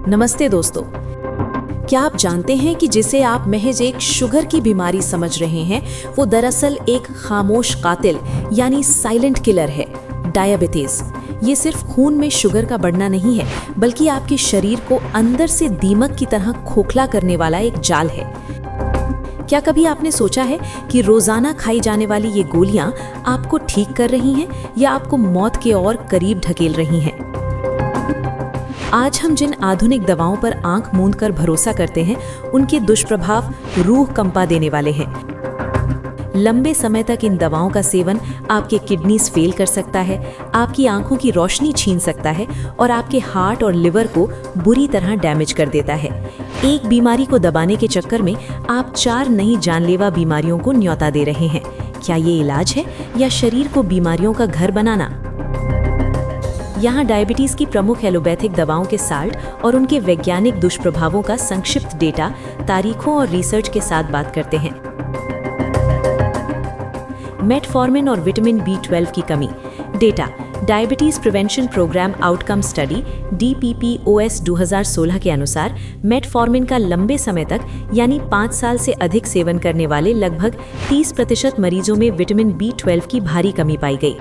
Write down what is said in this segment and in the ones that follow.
नमस्ते दोस्तों। क्या आप जानते हैं कि जिसे आप महज एक शुगर की बीमारी समझ रहे हैं, वो दरअसल एक खामोश कातिल यानी साइलेंट किलर है। डायबिटीज ये सिर्फ खून में शुगर का बढ़ना नहीं है, बल्कि आपके शरीर को अंदर से दीमक की तरह खोखला करने वाला एक जाल है। क्या कभी आपने सोचा है कि रोजाना खाई जाने वाली ये गोलियां आपको ठीक कर रही हैं या आपको मौत के और करीब ढकेल रही हैं? आज हम जिन आधुनिक दवाओं पर आंख मूंद कर भरोसा करते हैं, उनके दुष्प्रभाव रूह कंपा देने वाले हैं। लंबे समय तक इन दवाओं का सेवन आपके किडनीज फेल कर सकता है, आपकी आंखों की रोशनी छीन सकता है और आपके हार्ट और लिवर को बुरी तरह डैमेज कर देता है। एक बीमारी को दबाने के चक्कर में आप 4 नई जानलेवा बीमारियों को न्योता दे रहे हैं। क्या ये इलाज है या शरीर को बीमारियों का घर बनाना? यहाँ डायबिटीज की प्रमुख एलोपैथिक दवाओं के साल्ट और उनके वैज्ञानिक दुष्प्रभावों का संक्षिप्त डेटा, तारीखों और रिसर्च के साथ बात करते हैं। मेटफॉर्मिन और विटामिन B12 की कमी। Data diabetes prevention programme outcome study DPPOS 2016 के अनुसार मेटफॉर्मिन का लंबे समय तक यानी 5 साल से अधिक सेवन करने वाले लगभग 30% मरीजों में विटामिन B12 की भारी कमी पाई गई।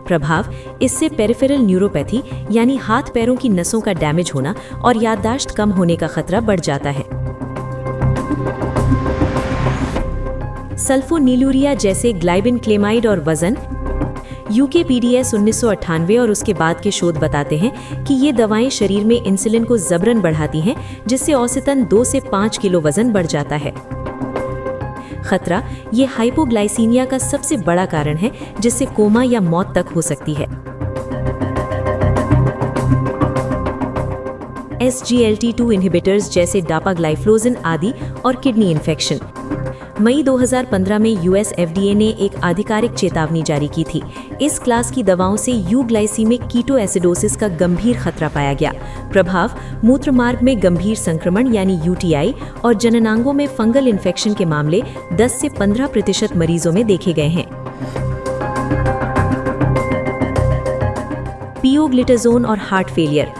प्रभाव: इससे पेरिफेरल न्यूरोपैथी यानी हाथ पैरों की नसों का डैमेज होना और याददाश्त कम होने का खतरा बढ़ जाता है। सल्फोनीलूरिया जैसे ग्लाइबिन-क्लेमाइड और वजन। UKPDS 1998 और उसके बाद के शोध बताते हैं कि ये दवाएं शरीर में इंसुलिन को जबरन बढ़ाती हैं, जिससे औसतन 2 से 5 किलो वजन बढ़ जाता है। खतरा: ये हाइपोग्लाइसीमिया का सबसे बड़ा कारण है, जिससे कोमा या मौत तक हो सकती है। SGLT2 इनहिबिटर्स जैसे डापाग्लाइफ्लोजिन आदि और किडनी इन्फेक्शन। मई 2015 में US FDA ने एक आधिकारिक चेतावनी जारी की थी। इस क्लास की दवाओं से यूग्लाइसीमिक कीटोएसिडोसिस का गंभीर खतरा पाया गया। प्रभाव: मूत्रमार्ग में गंभीर संक्रमण यानी UTI और जननांगों में फंगल इन्फेक्शन के मामले 10 से 15% मरीजों में देखे गए हैं। पियोग्लिटाजोन और हार्ट फेलियर।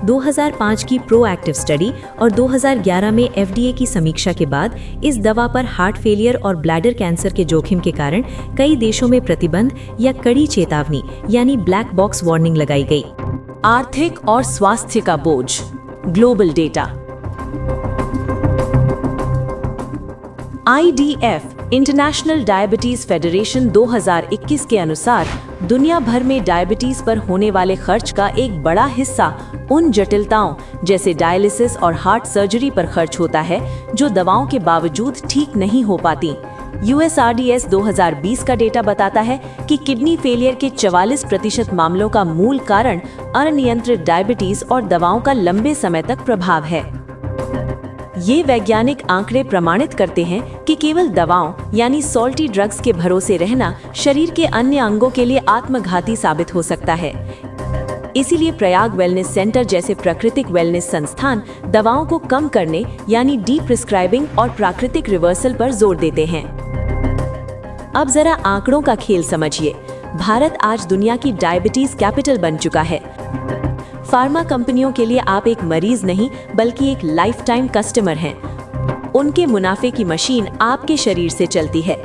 2005 की प्रोएक्टिव स्टडी और 2011 में FDA की समीक्षा के बाद इस दवा पर हार्ट फेलियर और ब्लैडर कैंसर के जोखिम के कारण कई देशों में प्रतिबंध या कड़ी चेतावनी यानी ब्लैक बॉक्स वार्निंग लगाई गई। आर्थिक और स्वास्थ्य का बोझ। Global data. IDF international diabetes federation 2021 के अनुसार दुनिया भर में डायबिटीज पर होने वाले खर्च का एक बड़ा हिस्सा उन जटिलताओं जैसे डायलिसिस और हार्ट सर्जरी पर खर्च होता है, जो दवाओं के बावजूद ठीक नहीं हो पाती। USRDS 2020 का डेटा बताता है कि किडनी फेलियर के 44% मामलों का मूल कारण अनियंत्रित डायबिटीज और दवाओं का लंबे समय तक प्रभाव है। ये वैज्ञानिक आंकड़े प्रमाणित करते हैं कि केवल दवाओं यानी सॉल्टी ड्रग्स के भरोसे रहना शरीर के अन्य अंगों के लिए आत्मघाती साबित हो सकता है। इसीलिए प्रयाग वेलनेस सेंटर जैसे प्राकृतिक वेलनेस संस्थान दवाओं को कम करने यानी डी प्रिस्क्राइबिंग और प्राकृतिक रिवर्सल पर जोर देते हैं। अब जरा आंकड़ों का खेल समझिए। भारत आज दुनिया की डायबिटीज कैपिटल बन चुका है। फार्मा कंपनियों के लिए आप एक मरीज नहीं, बल्कि एक लाइफ टाइम कस्टमर हैं। उनके मुनाफे की मशीन आपके शरीर से चलती है।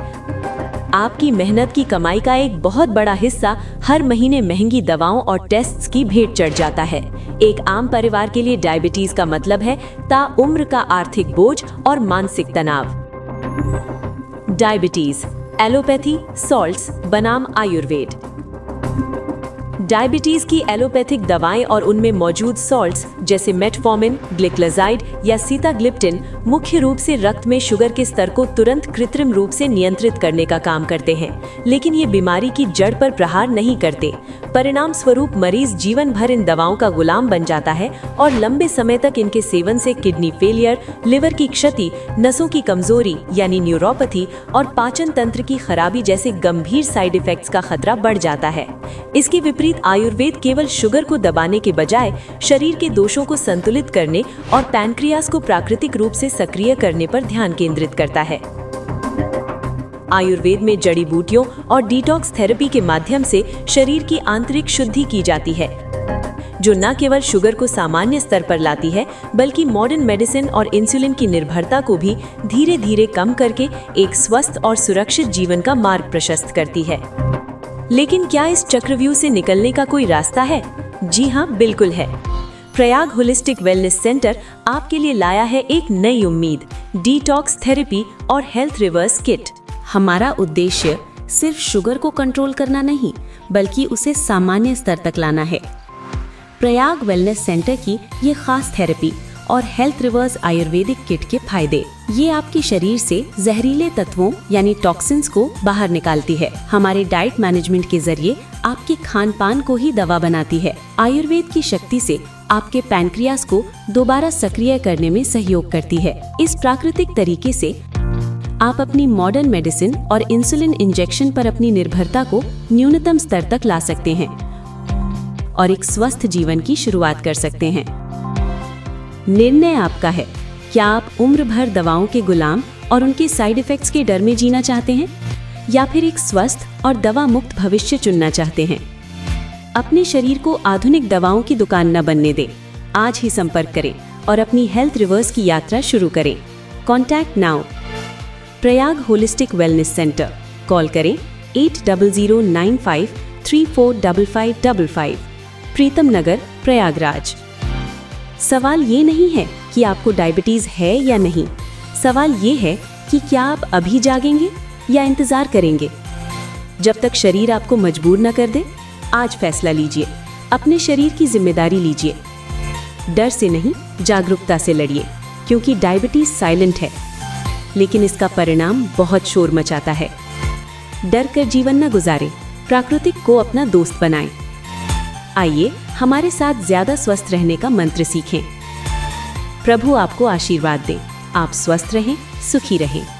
आपकी मेहनत की कमाई का एक बहुत बड़ा हिस्सा हर महीने महंगी दवाओं और टेस्ट्स की भेंट चढ़ जाता है। एक आम परिवार के लिए डायबिटीज का मतलब है ताउम्र का आर्थिक बोझ और मानसिक तनाव। डायबिटीज, एलोपैथी, सॉल्ट्स बनाम आयुर्वेद। डायबिटीज की एलोपैथिक दवाएं और उनमें मौजूद सॉल्ट्स जैसे मेटफॉर्मिन, ग्लिक्लाजाइड या सीताग्लिप्टिन मुख्य रूप से रक्त में शुगर के स्तर को तुरंत कृत्रिम रूप से नियंत्रित करने का काम करते हैं, लेकिन ये बीमारी की जड़ पर प्रहार नहीं करते। परिणाम स्वरूप मरीज जीवन भर इन दवाओं का गुलाम बन जाता है और लंबे समय तक इनके सेवन से किडनी फेलियर, लिवर की क्षति, नसों की कमजोरी यानी न्यूरोपैथी और पाचन तंत्र की खराबी जैसे गंभीर साइड इफेक्ट्स का खतरा बढ़ जाता है। इसके विपरीत आयुर्वेद केवल शुगर को दबाने के बजाय शरीर के दोषों को संतुलित करने और पैनक्रियास को प्राकृतिक रूप से सक्रिय करने पर ध्यान केंद्रित करता है। आयुर्वेद में जड़ी बूटियों और डिटॉक्स थेरेपी के माध्यम से शरीर की आंतरिक शुद्धि की जाती है, जो न केवल शुगर को सामान्य स्तर पर लाती है बल्कि मॉडर्न मेडिसिन और इंसुलिन की निर्भरता को भी धीरे धीरे कम करके एक स्वस्थ और सुरक्षित जीवन का मार्ग प्रशस्त करती है। लेकिन क्या इस चक्रव्यूह से निकलने का कोई रास्ता है? जी हाँ, बिल्कुल है। प्रयाग होलिस्टिक वेलनेस सेंटर आपके लिए लाया है एक नई उम्मीद, डिटॉक्स थेरेपी और हेल्थ रिवर्स किट। हमारा उद्देश्य सिर्फ शुगर को कंट्रोल करना नहीं, बल्कि उसे सामान्य स्तर तक लाना है। प्रयाग वेलनेस सेंटर की ये खास थेरेपी और हेल्थ रिवर्स आयुर्वेदिक किट के फायदे, ये आपके शरीर से जहरीले तत्वों यानी टॉक्सिन्स को बाहर निकालती है। हमारे डाइट मैनेजमेंट के जरिए आपके खान पान को ही दवा बनाती है। आयुर्वेद की शक्ति से आपके पैनक्रियास को दोबारा सक्रिय करने में सहयोग करती है। इस प्राकृतिक तरीके से आप अपनी मॉडर्न मेडिसिन और इंसुलिन इंजेक्शन पर अपनी निर्भरता को न्यूनतम स्तर तक ला सकते हैं और एक स्वस्थ जीवन की शुरुआत कर सकते हैं। निर्णय आपका है। क्या आप उम्र भर दवाओं के गुलाम और उनके साइड इफेक्ट्स के डर में जीना चाहते हैं, या फिर एक स्वस्थ और दवा मुक्त भविष्य चुनना चाहते हैं? अपने शरीर को आधुनिक दवाओं की दुकान न बनने दें। आज ही संपर्क करें और अपनी हेल्थ रिवर्स की यात्रा शुरू करें। Contact now. Prayag holistic wellness centre. Call करें 800095345555। प्रीतम नगर, प्रयागराज। सवाल ये नहीं है कि आपको डायबिटीज है या नहीं, सवाल ये है कि क्या आप अभी जागेंगे या इंतजार करेंगे। जब तक शरीर आपको मजबूर न कर दे, आज फैसला लीजिए। अपने शरीर की जिम्मेदारी लीजिए। डर से नहीं, जागरूकता से लड़िए, क्योंकि डायबिटीज साइलेंट है, लेकिन इसका परिणाम बहुत शोर मचाता है। डर कर जीवन न गुजारें, प्राकृतिक को अपना दोस्त बनाएं। आइए हमारे साथ ज्यादा स्वस्थ रहने का मंत्र सीखें। प्रभु आपको आशीर्वाद दे। आप स्वस्थ रहें, सुखी रहें।